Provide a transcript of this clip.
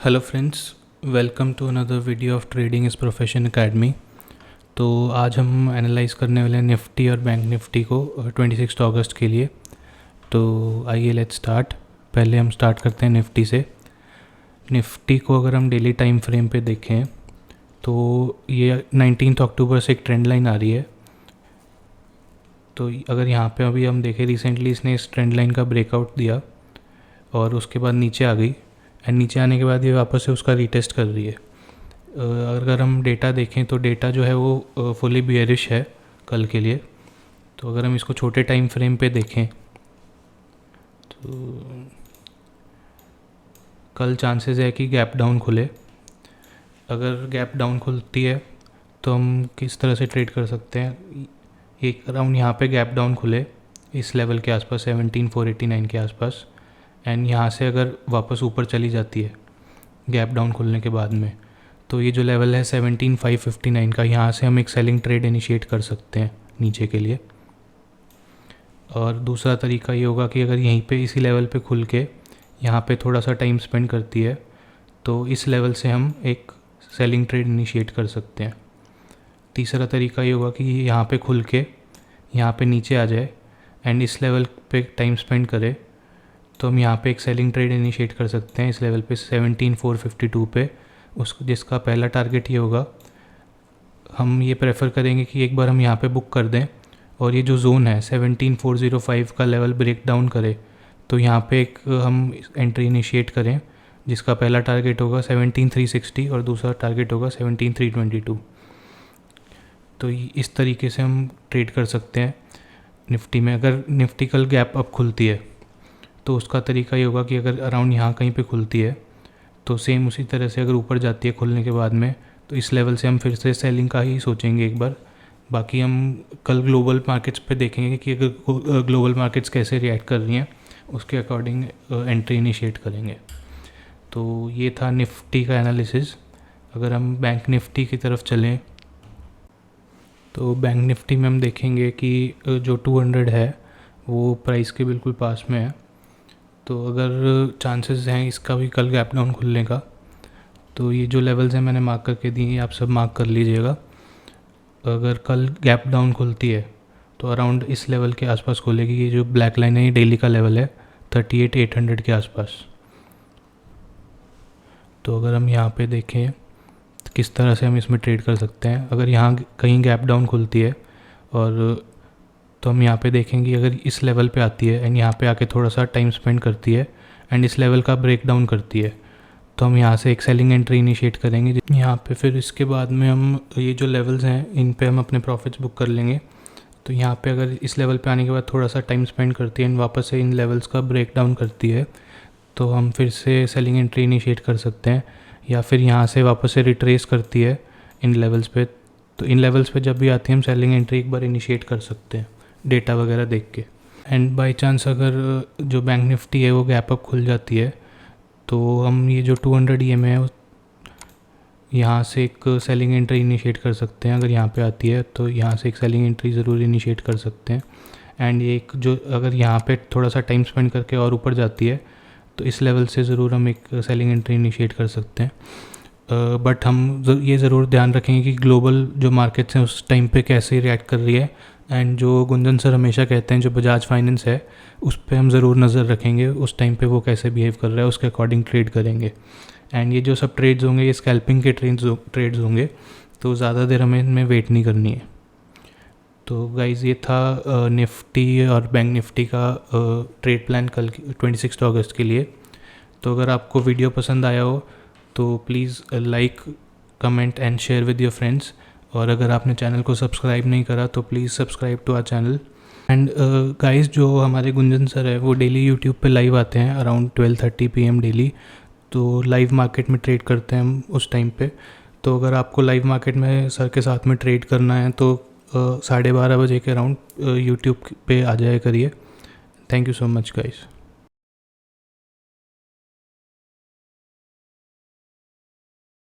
Hello friends, welcome to another video of trading is profession academy. तो आज हम analyse करने वाले हैं निफ्टी और बैंक निफ्टी को 26 अगस्त के लिए। तो आइए लेट्स स्टार्ट। पहले हम स्टार्ट करते हैं निफ्टी से। निफ्टी को अगर हम डेली टाइम फ्रेम पे देखें तो ये 19 अक्टूबर से एक ट्रेंड लाइन आ रही है। तो अगर यहाँ पे अभी हम देखें, रिसेंटली इसने इस ट्रेंड लाइन का ब्रेकआउट दिया और उसके बाद नीचे आ गई एंड नीचे आने के बाद ये वापस से उसका रीटेस्ट कर रही है। अगर हम डेटा देखें तो डेटा जो है वो फुली बियरिश है कल के लिए। तो अगर हम इसको छोटे टाइम फ्रेम पे देखें तो कल चांसेस है कि गैप डाउन खुले। अगर गैप डाउन खुलती है तो हम किस तरह से ट्रेड कर सकते हैं, एक अराउंड यहाँ पे गैप डाउन खुले इस लेवल के आसपास 17,489 के आसपास, एंड यहाँ से अगर वापस ऊपर चली जाती है गैप डाउन खुलने के बाद में, तो ये जो लेवल है 17,559 का, यहाँ से हम एक सेलिंग ट्रेड इनिशिएट कर सकते हैं नीचे के लिए। और दूसरा तरीका ये होगा कि अगर यहीं पे इसी लेवल पे खुल के यहाँ पे थोड़ा सा टाइम स्पेंड करती है तो इस लेवल से हम एक सेलिंग ट्रेड इनिशिएट कर सकते हैं। तीसरा तरीका ये होगा कि यहाँ पे खुल के यहाँ पे नीचे आ जाए एंड इस लेवल पे टाइम स्पेंड करे तो हम यहाँ पे एक सेलिंग ट्रेड इनिशिएट कर सकते हैं इस लेवल पे 17,452 पे, जिसका पहला टारगेट ये होगा। हम ये प्रेफर करेंगे कि एक बार हम यहाँ पे बुक कर दें और ये जो जोन है 17,405 का लेवल ब्रेक डाउन करे तो यहाँ पे एक हम एंट्री इनिशिएट करें, जिसका पहला टारगेट होगा 17,360 और दूसरा टारगेट होगा 17,322। तो इस तरीके से हम ट्रेड कर सकते हैं निफ्टी में। अगर निफ्टी कल गैप अप खुलती है तो उसका तरीका ये होगा कि अगर अराउंड यहाँ कहीं पे खुलती है तो सेम उसी तरह से अगर ऊपर जाती है खुलने के बाद में तो इस लेवल से हम फिर से सेलिंग का ही सोचेंगे एक बार। बाकी हम कल ग्लोबल मार्केट्स पे देखेंगे कि अगर ग्लोबल मार्केट्स कैसे रिएक्ट कर रही हैं उसके अकॉर्डिंग एंट्री इनिशिएट करेंगे। तो ये था निफ्टी का एनालिसिस। अगर हम बैंक निफ्टी की तरफ चलें तो बैंक निफ्टी में हम देखेंगे कि जो 200 है वो प्राइस के बिल्कुल पास में है। तो अगर चांसेस हैं इसका भी कल गैप डाउन खुलने का, तो ये जो लेवल्स हैं मैंने मार्क करके दिए, आप सब मार्क कर लीजिएगा। अगर कल गैप डाउन खुलती है तो अराउंड इस लेवल के आसपास खुलेगी। ये जो ब्लैक लाइन है ये डेली का लेवल है 38,800 के आसपास। तो अगर हम यहाँ पे देखें तो किस तरह से हम इसमें ट्रेड कर सकते हैं, अगर यहाँ कहीं गैप डाउन खुलती है और तो हम यहाँ पे देखेंगे अगर इस लेवल पे आती है एंड यहाँ पे आके थोड़ा सा टाइम स्पेंड करती है एंड इस लेवल का ब्रेक डाउन करती है तो हम यहाँ से एक सेलिंग एंट्री इनिशिएट करेंगे यहाँ पे। फिर इसके बाद में हम ये जो लेवल्स हैं इन पे हम अपने प्रॉफिट्स बुक कर लेंगे। तो यहाँ पे अगर इस लेवल पे आने के बाद थोड़ा सा टाइम स्पेंड करती है एंड वापस से इन लेवल्स का ब्रेक डाउन करती है तो हम फिर से सेलिंग एंट्री इनिशिएट कर सकते हैं। या फिर यहाँ से वापस से रिट्रेस करती है इन लेवल्स पे, तो इन लेवल्स पे जब भी आती है हम सेलिंग एंट्री एक बार इनिशिएट कर सकते हैं डेटा वगैरह देख के। एंड बाय चांस अगर जो बैंक निफ्टी है वो गैप अप खुल जाती है तो हम ये जो 200 EMA है यहाँ से एक सेलिंग एंट्री इनिशिएट कर सकते हैं। अगर यहाँ पे आती है तो यहाँ से एक सेलिंग एंट्री ज़रूर इनिशिएट कर सकते हैं। एंड ये एक जो अगर यहाँ पे थोड़ा सा टाइम स्पेंड करके और ऊपर जाती है तो इस लेवल से ज़रूर हम एक सेलिंग एंट्री इनिशिएट कर सकते हैं। बट हम ये ज़रूर ध्यान रखेंगे कि ग्लोबल जो मार्केट्स हैं उस टाइम पे कैसे रिएक्ट कर रही है। एंड जो गुंजन सर हमेशा कहते हैं जो बजाज फाइनेंस है उस पर हम ज़रूर नज़र रखेंगे, उस टाइम पे वो कैसे बिहेव कर रहा है उसके अकॉर्डिंग ट्रेड करेंगे। एंड ये जो सब ट्रेड्स होंगे ये स्कैल्पिंग के ट्रेड्स होंगे, तो ज़्यादा देर हमें इनमें वेट नहीं करनी है। तो गाइज़ ये था निफ्टी और बैंक निफ्टी का ट्रेड प्लान कल 26 अगस्त के लिए। तो अगर आपको वीडियो पसंद आया हो तो please like, comment and share with your friends. और अगर आपने चैनल को सब्सक्राइब नहीं करा तो please subscribe to our channel. And guys जो हमारे गुंजन सर है वो डेली यूट्यूब पे लाइव आते हैं अराउंड 12:30 PM डेली। तो लाइव मार्केट में ट्रेड करते हैं हम उस टाइम पे। तो अगर आपको लाइव मार्केट में सर के साथ में ट्रेड करना है तो 12:30 बजे के अराउंड यूट्यूब पे आ जाया करिए। Thank you so much guys.